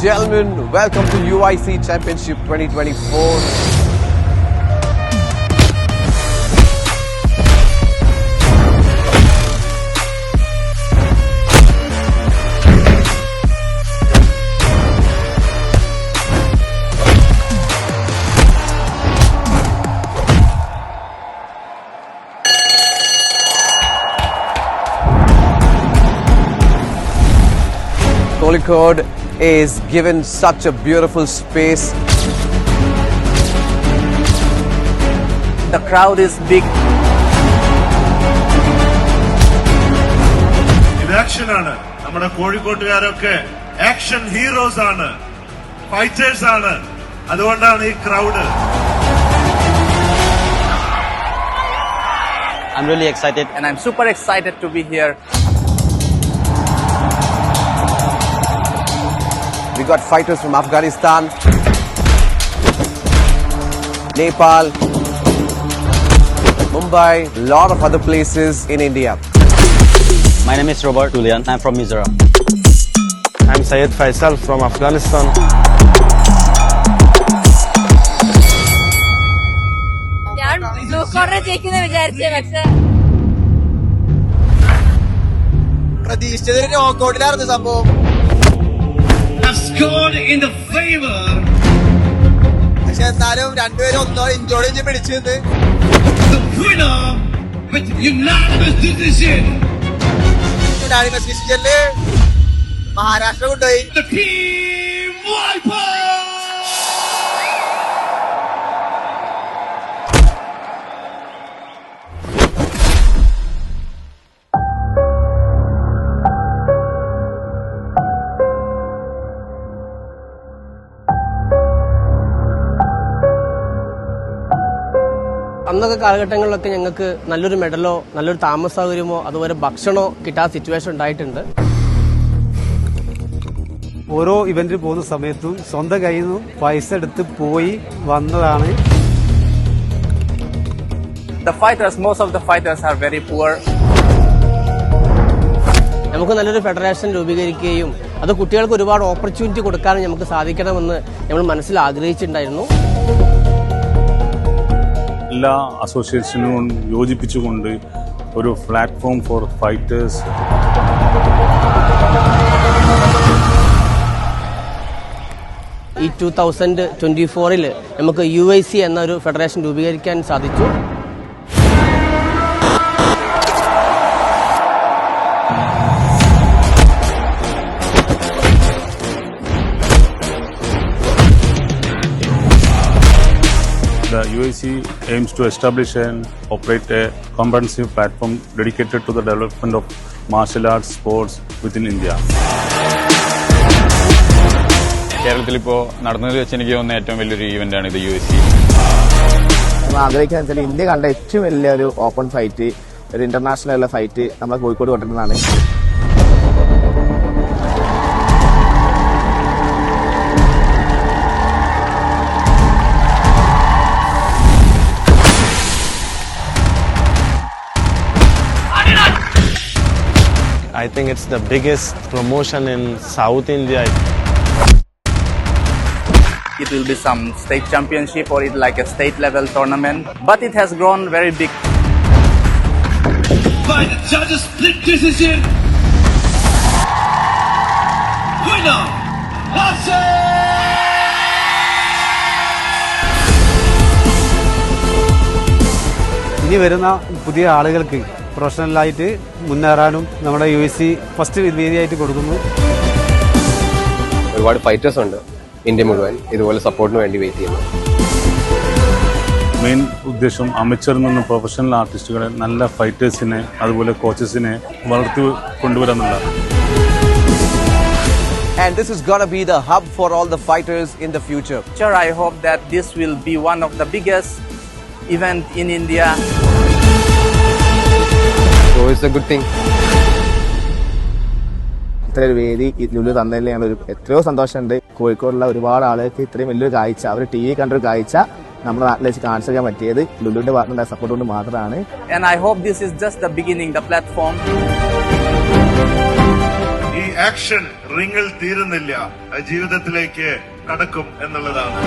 gentlemen, welcome to UIC Championship 2024. Kozhikode is given such a beautiful space. The crowd is big. ഇത് action ആണ്. നമ്മുടെ കോഴിക്കോട്ടുകാരൊക്കെ action heroes ആണ്, fighters ആണ്. അതുകൊണ്ടാണ് ഈ crowd. I'm really excited and I'm super excited to be here. We got fighters from Afghanistan, Nepal, Mumbai, a lot of other places in India. My name is Robert Julian. I'm from Mizoram. I'm Syed Faisal from Afghanistan. ഞാൻ blue corner ജയിക്കുന്ന വിചാരിച്ചേ, പക്ഷേ പ്രതീക്ഷിച്ചതൊരു നോക്കൌട്ടിലായിരുന്നു സംഭവം. പക്ഷെ എന്നാലും രണ്ടുപേരും ഒന്നോ ഇഞ്ചോടിഞ്ച് പിടിച്ചു നിന്ന് ഡിസിഷനില് മഹാരാഷ്ട്ര കൊണ്ടുപോയി. അന്നൊക്കെ കാലഘട്ടങ്ങളിലൊക്കെ ഞങ്ങൾക്ക് നല്ലൊരു മെഡലോ നല്ലൊരു താമസ സൗകര്യമോ അതുപോലെ ഭക്ഷണമോ കിട്ടാത്ത സിറ്റുവേഷൻ ഉണ്ടായിട്ടുണ്ട്. ഓരോ ഇവന്റിൽ പോകുന്ന സമയത്തും സ്വന്തം കയ്യിൽ നിന്നും പൈസ എടുത്ത് പോയി വന്നതാണ്. Most of the fighters are very poor. നമുക്ക് നല്ലൊരു ഫെഡറേഷൻ രൂപീകരിക്കുകയും അത് കുട്ടികൾക്ക് ഒരുപാട് ഓപ്പർച്യൂണിറ്റി കൊടുക്കാനും നമുക്ക് സാധിക്കണമെന്ന് നമ്മൾ മനസ്സിൽ ആഗ്രഹിച്ചിട്ടുണ്ടായിരുന്നു. എല്ലാ അസോസിയേഷനും യോജിപ്പിച്ചുകൊണ്ട് ഒരു പ്ലാറ്റ്ഫോം ഫോർ ഫൈറ്റേഴ്സ്. ഈ 2024 നമുക്ക് UIC എന്നൊരു ഫെഡറേഷൻ രൂപീകരിക്കാൻ സാധിച്ചു. The UIC aims to establish and operate a comprehensive platform dedicated to the development of martial arts sports within India. കേരളത്തിലിപ്പോൾ നടന്നതിൽ വെച്ച് എനിക്ക് തോന്നുന്ന ഏറ്റവും വലിയൊരു ഈവൻ്റാണ് ഇത് UIC. നമ്മൾ ആഗ്രഹിക്കുന്നത് വെച്ചാൽ ഇന്ത്യ കണ്ട ഏറ്റവും വലിയൊരു ഓപ്പൺ ഫൈറ്റ്, ഒരു ഇന്റർനാഷണൽ ഉള്ള ഫൈറ്റ് നമ്മളെ Kozhikode കൊണ്ടുവരുന്നതാണ്. I think it's the biggest promotion in South India. It will be some state championship or it like a state level tournament, but it has grown very big. By the judges' split decision, winner, Hassan! ഇനി വരുന്ന പുതിയ ആളുകൾക്ക് പ്രൊഫഷണലായിട്ട് മുന്നേറാനും നമ്മുടെ UIC first വേദിയായിട്ട് കൊടുക്കുന്നു. ഒരുപാട് fighters ഉണ്ട് India മുഴുവൻ ഇതുപോലെ സപ്പോർട്ടിന് വേണ്ടി വെയിറ്റ് ചെയ്യുന്നു. മെയിൻ ഉദ്ദേശം അമച്ചറിൽ നിന്ന് പ്രൊഫഷണൽ ആർട്ടിസ്റ്റുകളെ, നല്ല ഫൈറ്റേഴ്സിനെ, അതുപോലെ കോച്ചസിനെ വളർത്തി കൊണ്ടുവരാനുള്ളതാണ്. And this is gonna be the hub for all the fighters in the future. Sure, I hope that this will be one of the biggest event in India. So it's a good thing. ഇത്രയൊരു വേദി ലുലു തന്നതിൽ ഞങ്ങൾ എത്രയോ സന്തോഷമുണ്ട്. കോഴിക്കോടുള്ള ഒരുപാട് ആളുകൾക്ക് ഇത്രയും വലിയൊരു കാഴ്ച, അവർ TV കണ്ടൊരു കാഴ്ച നമ്മുടെ നാട്ടിൽ വെച്ച് കാണിച്ചു പറ്റിയത് ലുലുവിന്റെ ഭാഗത്തുള്ള സപ്പോർട്ട് കൊണ്ട് മാത്രമാണ്. And I hope this is just the beginning, the platform. ഈ ആക്ഷൻ റിങ്ങിൽ തീരുന്നില്ല, ജീവിതത്തിലേക്ക് കടക്കും എന്നുള്ളതാണ്.